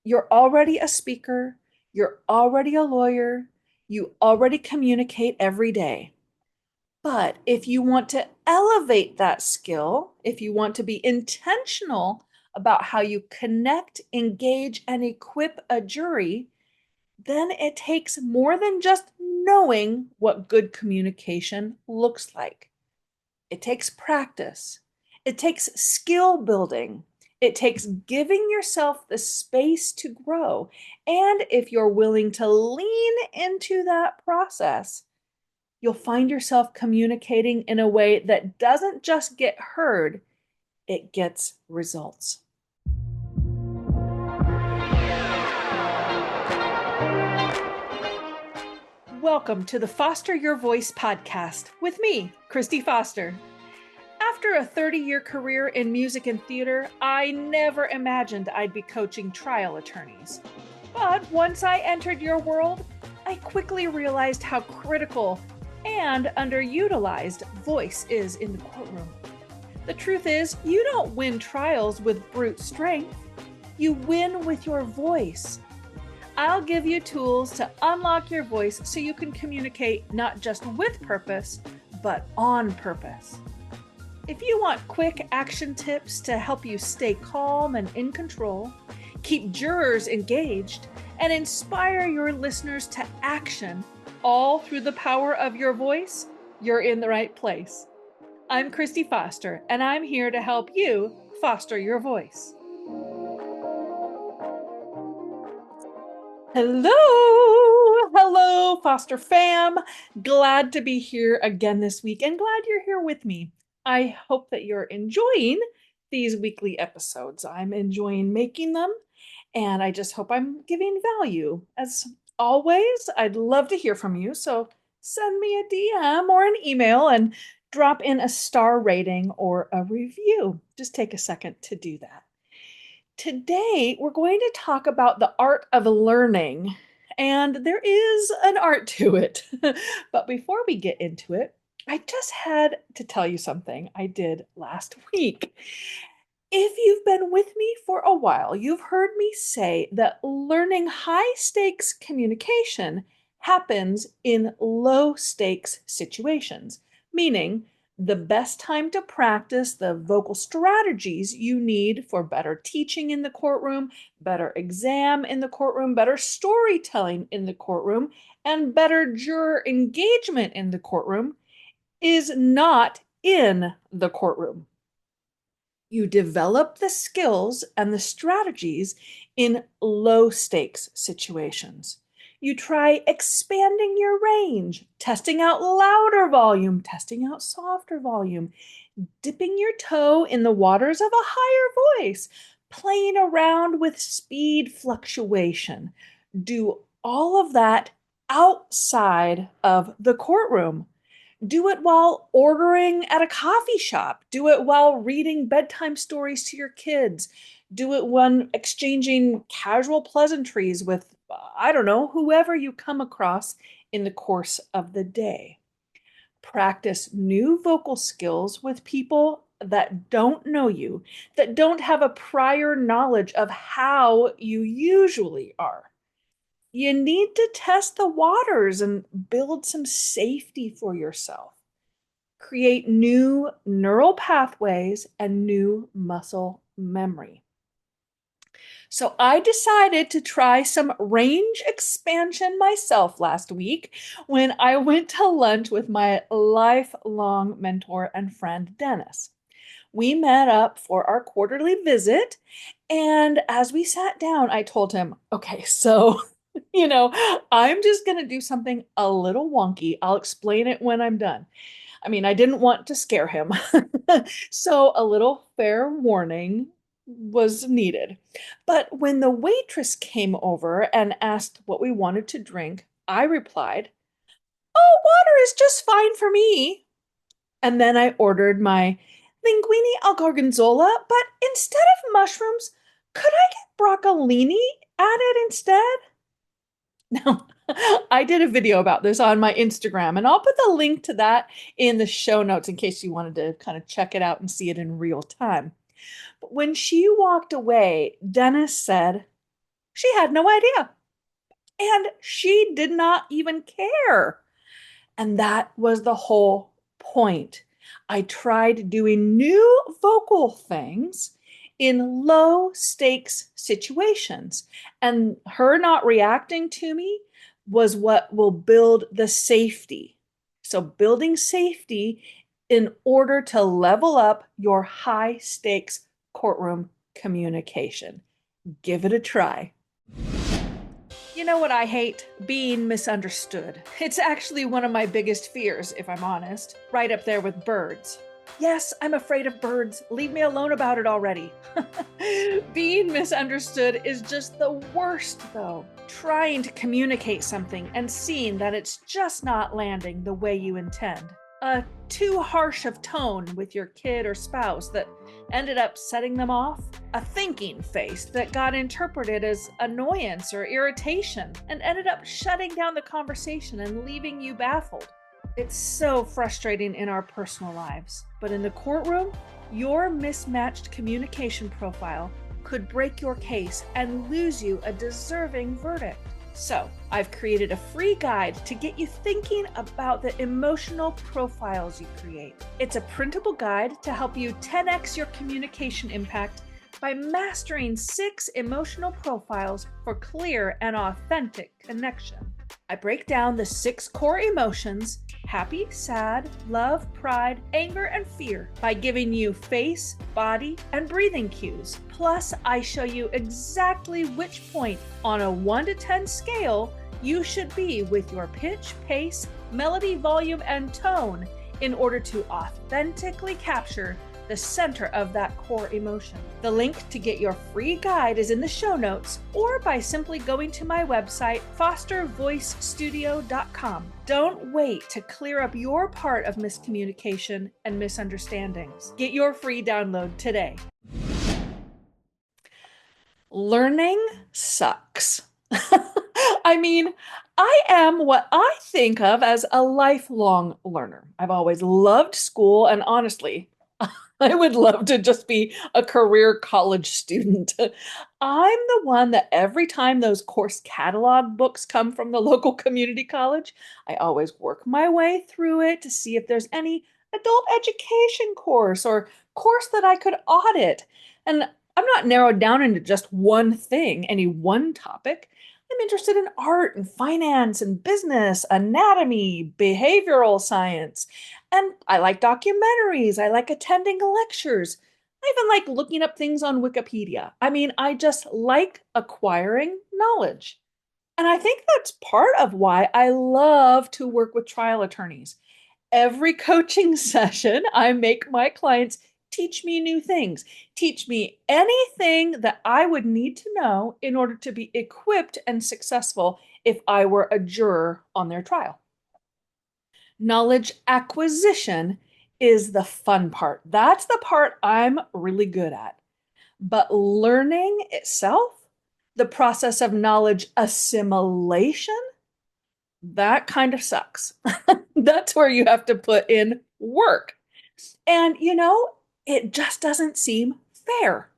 You're already a speaker, you're already a lawyer, you already communicate every day. But if you want to elevate that skill, if you want to be intentional about how you connect, engage, and equip a jury, then it takes more than just knowing what good communication looks like. It takes practice, it takes skill building, it takes giving yourself the space to grow. And if you're willing to lean into that process, you'll find yourself communicating in a way that doesn't just get heard, it gets results. Welcome to the Foster Your Voice podcast with me, Christy Foster. After a 30-year career in music and theater, I never imagined I'd be coaching trial attorneys. But once I entered your world, I quickly realized how critical and underutilized voice is in the courtroom. The truth is, you don't win trials with brute strength. You win with your voice. I'll give you tools to unlock your voice so you can communicate not just with purpose, but on purpose. If you want quick action tips to help you stay calm and in control, keep jurors engaged, and inspire your listeners to action, all through the power of your voice, you're in the right place. I'm Christy Foster, and I'm here to help you foster your voice. Hello, Foster fam. Glad to be here again this week and glad you're here with me. I hope that you're enjoying these weekly episodes. I'm enjoying making them, and I just hope I'm giving value. As always, I'd love to hear from you, so send me a DM or an email and drop in a star rating or a review. Just take a second to do that. Today, we're going to talk about the art of learning, and there is an art to it. But before we get into it, I just had to tell you something I did last week. If you've been with me for a while, you've heard me say that learning high stakes communication happens in low stakes situations, meaning the best time to practice the vocal strategies you need for better teaching in the courtroom, better exam in the courtroom, better storytelling in the courtroom, and better juror engagement in the courtroom is not in the courtroom. You develop the skills and the strategies in low stakes situations. You try expanding your range, testing out louder volume, testing out softer volume, dipping your toe in the waters of a higher voice, playing around with speed fluctuation. Do all of that outside of the courtroom. Do it while ordering at a coffee shop. Do it while reading bedtime stories to your kids. Do it when exchanging casual pleasantries with, I don't know, whoever you come across in the course of the day. Practice new vocal skills with people that don't know you, that don't have a prior knowledge of how you usually are. You need to test the waters and build some safety for yourself. Create new neural pathways and new muscle memory. So I decided to try some range expansion myself last week when I went to lunch with my lifelong mentor and friend, Dennis. We met up for our quarterly visit, and as we sat down, I told him, okay, so I'm just going to do something a little wonky. I'll explain it when I'm done. I mean, I didn't want to scare him. So a little fair warning was needed. But when the waitress came over and asked what we wanted to drink, I replied, "Oh, water is just fine for me." And then I ordered my linguine al gorgonzola, but instead of mushrooms, could I get broccolini added instead? Now, I did a video about this on my Instagram, and I'll put the link to that in the show notes in case you wanted to kind of check it out and see it in real time. But when she walked away, Dennis said, She had no idea. And she did not even care. And that was the whole point. I tried doing new vocal things in low stakes situations. And her not reacting to me was what will build the safety. So, building safety in order to level up your high stakes courtroom communication. Give it a try. You know what I hate? Being misunderstood. It's actually one of my biggest fears, if I'm honest, right up there with birds. Yes, I'm afraid of birds. Leave me alone about it already. Being misunderstood is just the worst, though. Trying to communicate something and seeing that it's just not landing the way you intend. A too harsh of tone with your kid or spouse that ended up setting them off. A thinking face that got interpreted as annoyance or irritation and ended up shutting down the conversation and leaving you baffled. It's so frustrating in our personal lives, but in the courtroom, your mismatched communication profile could break your case and lose you a deserving verdict. So, I've created a free guide to get you thinking about the emotional profiles you create. It's a printable guide to help you 10x your communication impact by mastering 6 emotional profiles for clear and authentic connection. I break down the 6 core emotions: happy, sad, love, pride, anger, and fear by giving you face, body, and breathing cues. Plus, I show you exactly which point on a 1 to 10 scale you should be with your pitch, pace, melody, volume, and tone in order to authentically capture the center of that core emotion. The link to get your free guide is in the show notes or by simply going to my website, fostervoicestudio.com. Don't wait to clear up your part of miscommunication and misunderstandings. Get your free download today. Learning sucks. I mean, I am what I think of as a lifelong learner. I've always loved school, and honestly, I would love to just be a career college student. I'm the one that every time those course catalog books come from the local community college, I always work my way through it to see if there's any adult education course or course that I could audit. And I'm not narrowed down into just one thing, any one topic. I'm interested in art and finance and business, anatomy, behavioral science. And I like documentaries. I like attending lectures. I even like looking up things on Wikipedia. I mean, I just like acquiring knowledge. And I think that's part of why I love to work with trial attorneys. Every coaching session, I make my clients teach me new things, teach me anything that I would need to know in order to be equipped and successful if I were a juror on their trial. Knowledge acquisition is the fun part. That's the part I'm really good at. But learning itself, the process of knowledge assimilation, that kind of sucks. That's where you have to put in work. And, it just doesn't seem fair.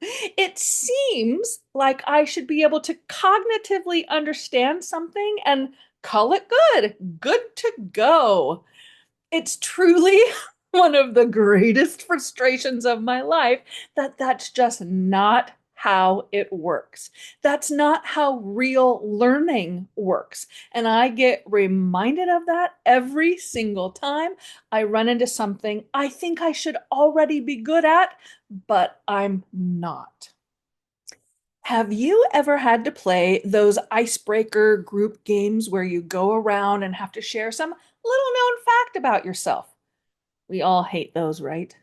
It seems like I should be able to cognitively understand something and call it good, good to go. It's truly one of the greatest frustrations of my life that that's just not how it works. That's not how real learning works. And I get reminded of that every single time I run into something I think I should already be good at, but I'm not. Have you ever had to play those icebreaker group games where you go around and have to share some little known fact about yourself? We all hate those, right?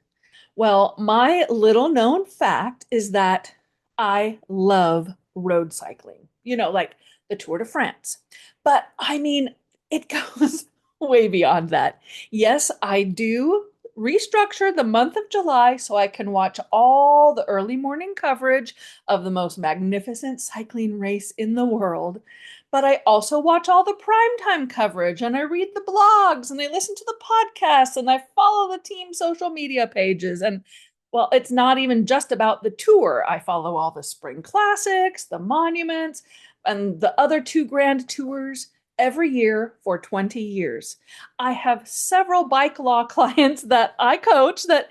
Well, my little known fact is that I love road cycling, like the Tour de France. But I mean, it goes way beyond that. Yes, I do restructure the month of July so I can watch all the early morning coverage of the most magnificent cycling race in the world. But I also watch all the primetime coverage and I read the blogs and I listen to the podcasts and I follow the team social media pages. And Well, it's not even just about the tour. I follow all the spring classics, the monuments, and the other two grand tours every year for 20 years. I have several bike law clients that I coach that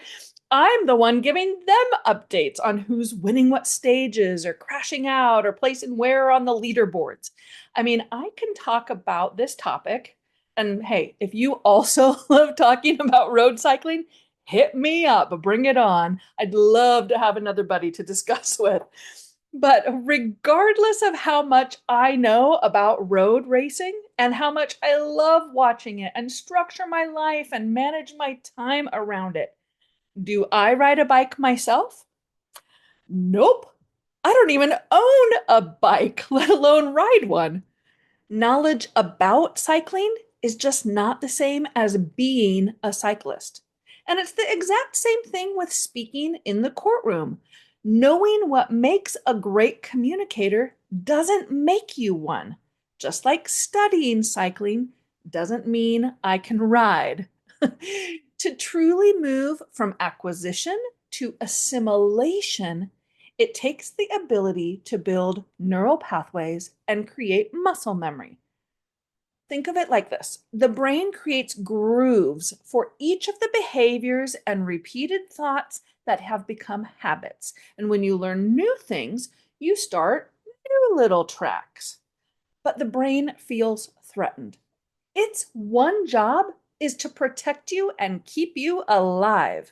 I'm the one giving them updates on who's winning what stages or crashing out or placing where on the leaderboards. I mean, I can talk about this topic. And hey, if you also love talking about road cycling, hit me up, bring it on. I'd love to have another buddy to discuss with. But regardless of how much I know about road racing and how much I love watching it and structure my life and manage my time around it, do I ride a bike myself? Nope. I don't even own a bike, let alone ride one. Knowledge about cycling is just not the same as being a cyclist. And it's the exact same thing with speaking in the courtroom. Knowing what makes a great communicator doesn't make you one. Just like studying cycling doesn't mean I can ride. To truly move from acquisition to assimilation, it takes the ability to build neural pathways and create muscle memory. Think of it like this: the brain creates grooves for each of the behaviors and repeated thoughts that have become habits. And when you learn new things, you start new little tracks. But the brain feels threatened. Its one job is to protect you and keep you alive.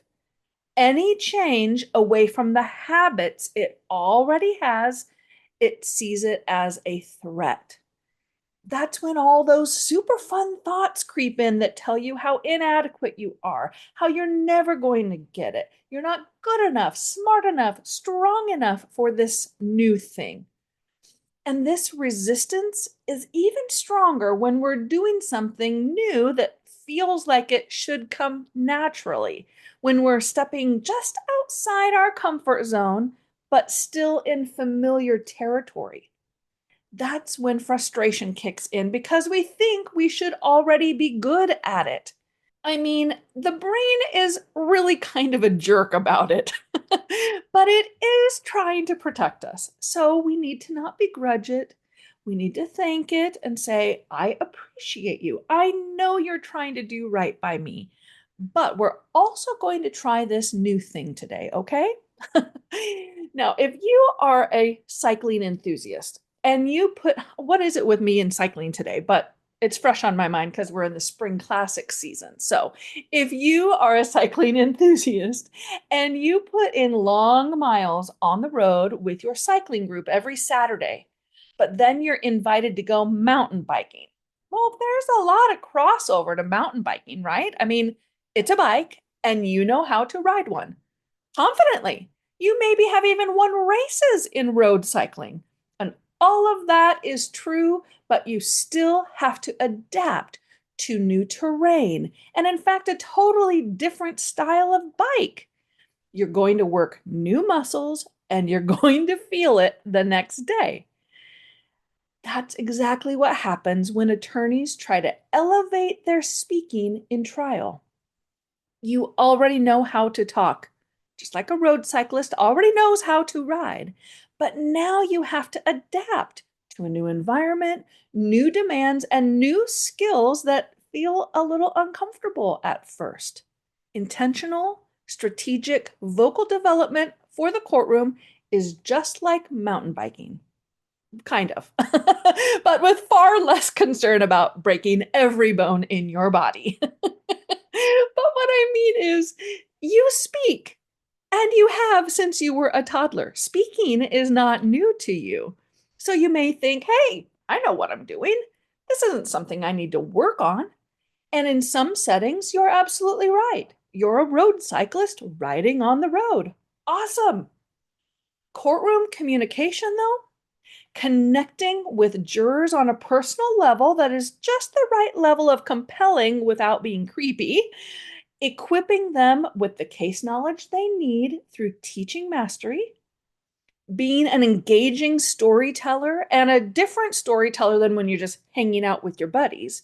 Any change away from the habits it already has, it sees it as a threat. That's when all those super fun thoughts creep in that tell you how inadequate you are, how you're never going to get it. You're not good enough, smart enough, strong enough for this new thing. And this resistance is even stronger when we're doing something new that feels like it should come naturally, when we're stepping just outside our comfort zone, but still in familiar territory. That's when frustration kicks in because we think we should already be good at it. I mean, the brain is really kind of a jerk about it, but it is trying to protect us. So we need to not begrudge it. We need to thank it and say, I appreciate you. I know you're trying to do right by me, but we're also going to try this new thing today, okay? Now, if you are a cycling enthusiast and you put, what is it with me in cycling today? But it's fresh on my mind because we're in the spring classic season. So if you are a cycling enthusiast and you put in long miles on the road with your cycling group every Saturday, but then you're invited to go mountain biking. Well, there's a lot of crossover to mountain biking, right? I mean, it's a bike and you know how to ride one confidently. You maybe have even won races in road cycling. And all of that is true, but you still have to adapt to new terrain and, in fact, a totally different style of bike. You're going to work new muscles and you're going to feel it the next day. That's exactly what happens when attorneys try to elevate their speaking in trial. You already know how to talk, just like a road cyclist already knows how to ride. But now you have to adapt to a new environment, new demands, and new skills that feel a little uncomfortable at first. Intentional, strategic vocal development for the courtroom is just like mountain biking. Kind of, but with far less concern about breaking every bone in your body. But what I mean is, you speak, and you have since you were a toddler. Speaking is not new to you. So you may think, hey, I know what I'm doing. This isn't something I need to work on. And in some settings, you're absolutely right. You're a road cyclist riding on the road. Awesome. Courtroom communication, though, connecting with jurors on a personal level that is just the right level of compelling without being creepy, equipping them with the case knowledge they need through teaching mastery, being an engaging storyteller and a different storyteller than when you're just hanging out with your buddies.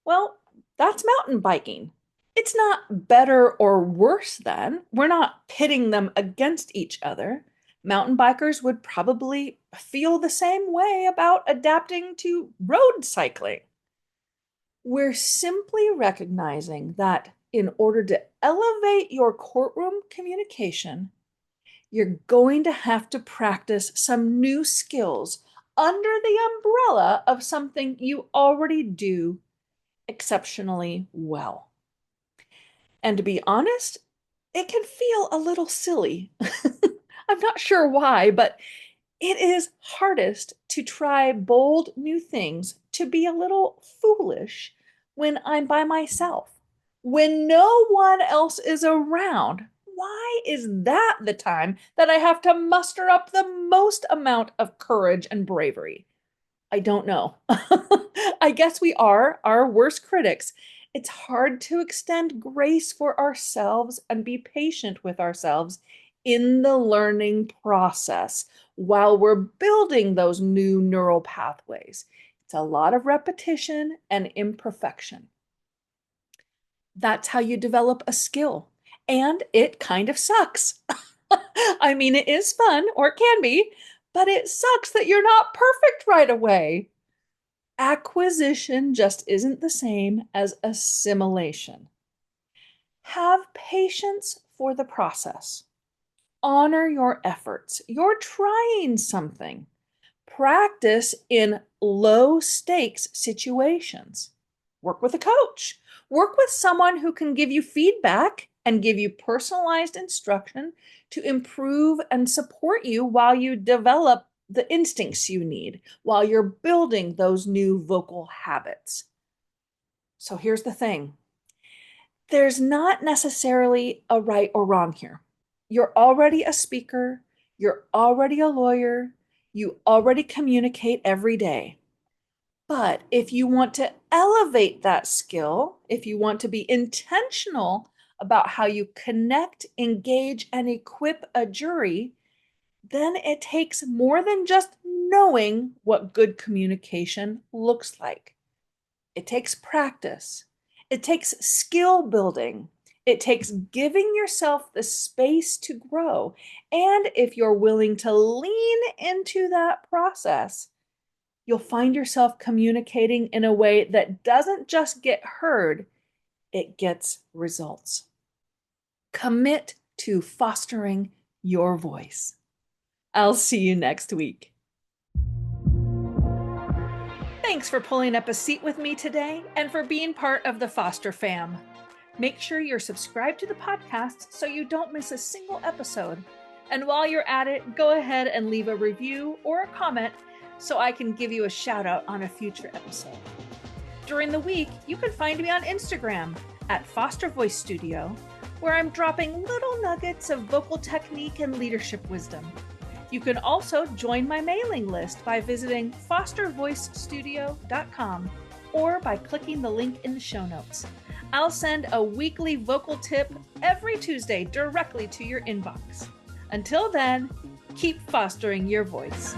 Well, that's mountain biking. It's not better or worse than. We're not pitting them against each other. Mountain bikers would probably feel the same way about adapting to road cycling. We're simply recognizing that in order to elevate your courtroom communication, you're going to have to practice some new skills under the umbrella of something you already do exceptionally well. And to be honest, it can feel a little silly. I'm not sure why, but it is hardest to try bold new things, to be a little foolish when I'm by myself, when no one else is around. Why is that the time that I have to muster up the most amount of courage and bravery? I don't know. I guess we are our worst critics. It's hard to extend grace for ourselves and be patient with ourselves in the learning process while we're building those new neural pathways. It's a lot of repetition and imperfection. That's how you develop a skill. And it kind of sucks. I mean, it is fun, or it can be, but it sucks that you're not perfect right away. Acquisition just isn't the same as assimilation. Have patience for the process. Honor your efforts. You're trying something. Practice in low stakes situations. Work with a coach. Work with someone who can give you feedback and give you personalized instruction to improve and support you while you develop the instincts you need, while you're building those new vocal habits. So here's the thing. There's not necessarily a right or wrong here. You're already a speaker. You're already a lawyer. You already communicate every day. But if you want to elevate that skill, if you want to be intentional about how you connect, engage, and equip a jury, then it takes more than just knowing what good communication looks like. It takes practice. It takes skill building. It takes giving yourself the space to grow. And if you're willing to lean into that process, you'll find yourself communicating in a way that doesn't just get heard, it gets results. Commit to fostering your voice. I'll see you next week. Thanks for pulling up a seat with me today and for being part of the Foster fam. Make sure you're subscribed to the podcast so you don't miss a single episode. And while you're at it, go ahead and leave a review or a comment so I can give you a shout out on a future episode. During the week, you can find me on Instagram at Foster Voice Studio, where I'm dropping little nuggets of vocal technique and leadership wisdom. You can also join my mailing list by visiting fostervoicestudio.com or by clicking the link in the show notes. I'll send a weekly vocal tip every Tuesday directly to your inbox. Until then, keep fostering your voice.